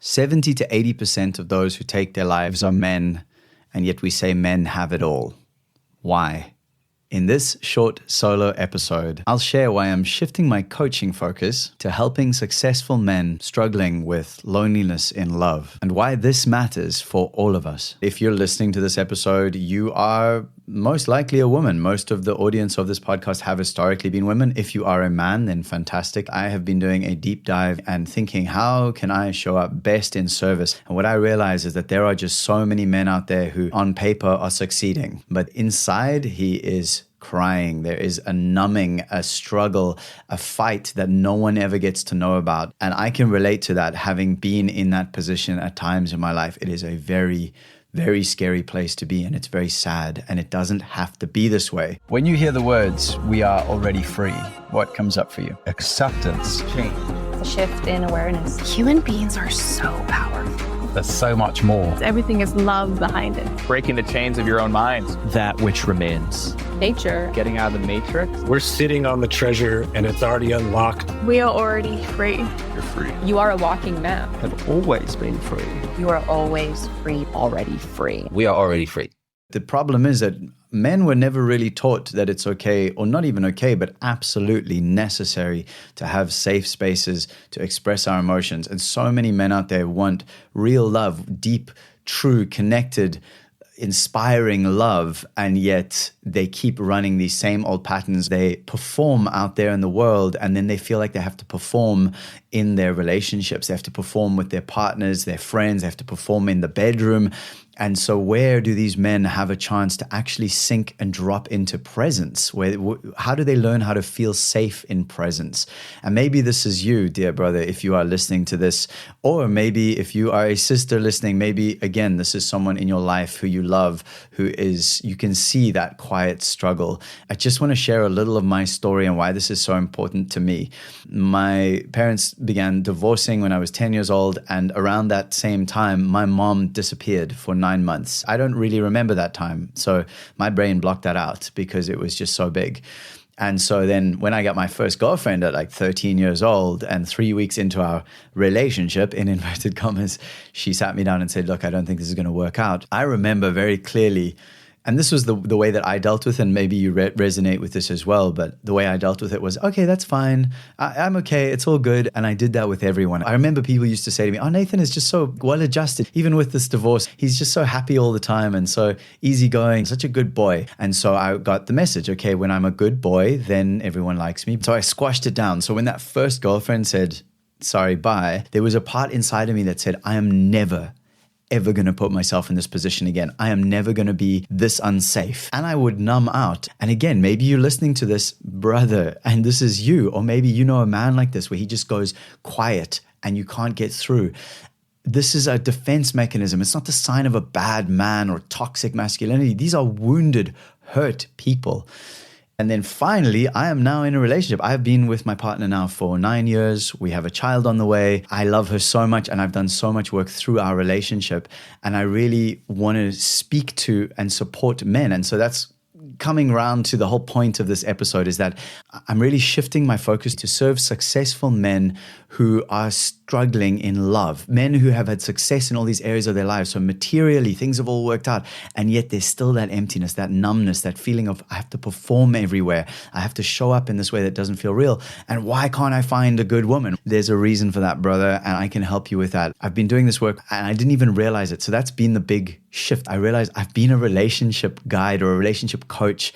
70 to 80% of those who take their lives are men, and yet we say men have it all. Why? In this short solo episode, I'll share why I'm shifting my coaching focus to helping successful men struggling with loneliness in love, and why this matters for all of us. If you're listening to this episode, you are most likely a woman. Most of the audience of this podcast have historically been women. If you are a man, then fantastic. I have been doing a deep dive and thinking, how can I show up best in service? And what I realize is that there are just so many men out there who on paper are succeeding, but inside he is crying. There is a numbing, a struggle, a fight that no one ever gets to know about. And I can relate to that, having been in that position at times in my life. It is a very, very scary place to be, and it's very sad, and it doesn't have to be this way. When you hear the words, "we are already free," what comes up for you? Acceptance. Change. A shift in awareness. Human beings are so powerful. There's so much more. Everything is love behind it. Breaking the chains of your own minds. That which remains. Nature. Getting out of the matrix. We're sitting on the treasure and it's already unlocked. We are already free. You're free. You are a walking map. Have always been free. You are always free. Already free. We are already free. The problem is that men were never really taught that it's okay, or not even okay, but absolutely necessary to have safe spaces to express our emotions. And so many men out there want real love, deep, true, connected, inspiring love, and yet they keep running these same old patterns. They perform out there in the world, and then they feel like they have to perform in their relationships. They have to perform with their partners, their friends. They have to perform in the bedroom. And so where do these men have a chance to actually sink and drop into presence? How do they learn how to feel safe in presence? And maybe this is you, dear brother, if you are listening to this, or maybe if you are a sister listening, maybe again, this is someone in your life who you love, you can see that quiet struggle. I just want to share a little of my story and why this is so important to me. My parents began divorcing when I was 10 years old, and around that same time, my mom disappeared for 9 months. I don't really remember that time. So my brain blocked that out because it was just so big. And so then when I got my first girlfriend at like 13 years old, and 3 weeks into our relationship, in inverted commas, she sat me down and said, "Look, I don't think this is going to work out." I remember very clearly, and this was the way that I dealt with it, and maybe you resonate with this as well, but the way I dealt with it was, okay, that's fine. I'm okay. It's all good. And I did that with everyone. I remember people used to say to me, "Oh, Nathan is just so well-adjusted. Even with this divorce, he's just so happy all the time and so easygoing, such a good boy." And so I got the message, okay, when I'm a good boy, then everyone likes me. So I squashed it down. So when that first girlfriend said, "Sorry, bye," there was a part inside of me that said, I am never ever going to put myself in this position again. I am never going to be this unsafe. And I would numb out. And again, maybe you're listening to this, brother, and this is you. Or maybe you know a man like this where he just goes quiet and you can't get through. This is a defense mechanism. It's not the sign of a bad man or toxic masculinity. These are wounded, hurt people. And then finally, I am now in a relationship. I've been with my partner now for 9 years. We have a child on the way. I love her so much, and I've done so much work through our relationship. And I really want to speak to and support men. And so that's coming around to the whole point of this episode, is that I'm really shifting my focus to serve successful men who are struggling in love, men who have had success in all these areas of their lives. So materially, things have all worked out, and yet there's still that emptiness, that numbness, that feeling of I have to perform everywhere. I have to show up in this way that doesn't feel real. And why can't I find a good woman? There's a reason for that, brother, and I can help you with that. I've been doing this work and I didn't even realize it. So that's been the big shift. I realized I've been a relationship guide or a relationship coach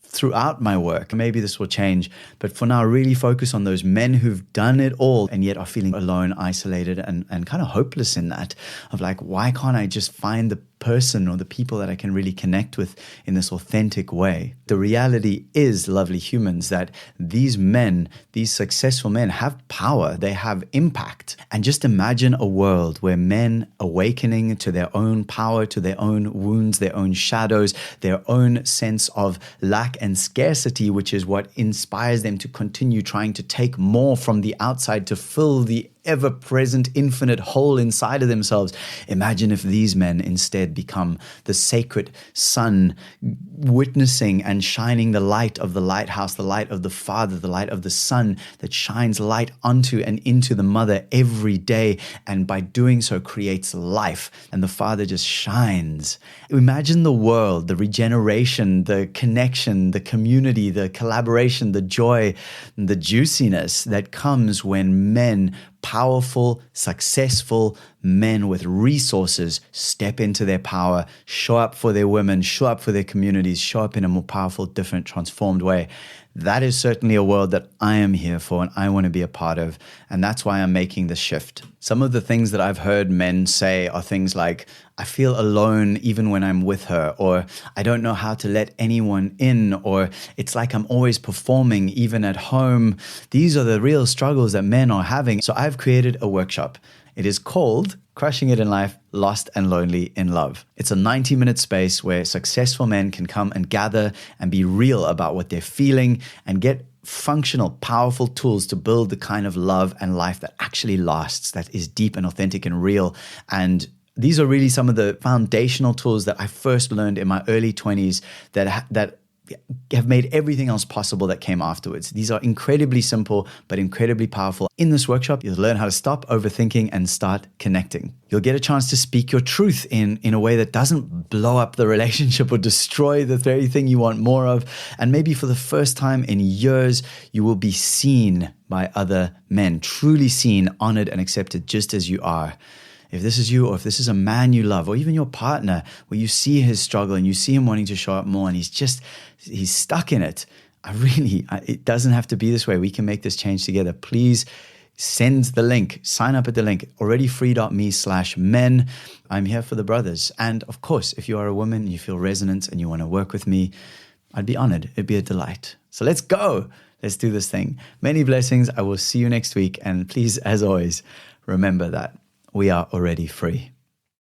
throughout my work. Maybe this will change, but for now, really focus on those men who've done it all and yet are feeling alone, isolated, and kind of hopeless in that, of like, why can't I just find the person or the people that I can really connect with in this authentic way? The reality is, lovely humans, that these men, these successful men, have power, they have impact. And just imagine a world where men awakening to their own power, to their own wounds, their own shadows, their own sense of lack and scarcity, which is what inspires them to continue trying to take more from the outside to fill the ever-present, infinite whole inside of themselves. Imagine if these men instead become the sacred sun, witnessing and shining the light of the lighthouse, the light of the Father, the light of the Son that shines light onto and into the mother every day, and by doing so creates life, and the Father just shines. Imagine the world, the regeneration, the connection, the community, the collaboration, the joy, the juiciness that comes when men, powerful, successful men with resources, step into their power, show up for their women, show up for their communities, show up in a more powerful, different, transformed way. That is certainly a world that I am here for and I want to be a part of. And that's why I'm making this shift. Some of the things that I've heard men say are things like, I feel alone even when I'm with her, or I don't know how to let anyone in, or it's like I'm always performing even at home. These are the real struggles that men are having. So I've created a workshop. It is called Crushing It in Life, Lost and Lonely in Love. It's a 90-minute space where successful men can come and gather and be real about what they're feeling and get functional, powerful tools to build the kind of love and life that actually lasts, that is deep and authentic and real. And these are really some of the foundational tools that I first learned in my early 20s that have made everything else possible that came afterwards. These are incredibly simple, but incredibly powerful. In this workshop, you'll learn how to stop overthinking and start connecting. You'll get a chance to speak your truth in a way that doesn't blow up the relationship or destroy the very thing you want more of. And maybe for the first time in years, you will be seen by other men, truly seen, honored, and accepted just as you are. If this is you, or if this is a man you love, or even your partner, where you see his struggle and you see him wanting to show up more and he's stuck in it. It doesn't have to be this way. We can make this change together. Please send the link, sign up at the link, alreadyfree.me/men. I'm here for the brothers. And of course, if you are a woman and you feel resonance and you want to work with me, I'd be honored. It'd be a delight. So let's go. Let's do this thing. Many blessings. I will see you next week. And please, as always, remember that we are already free.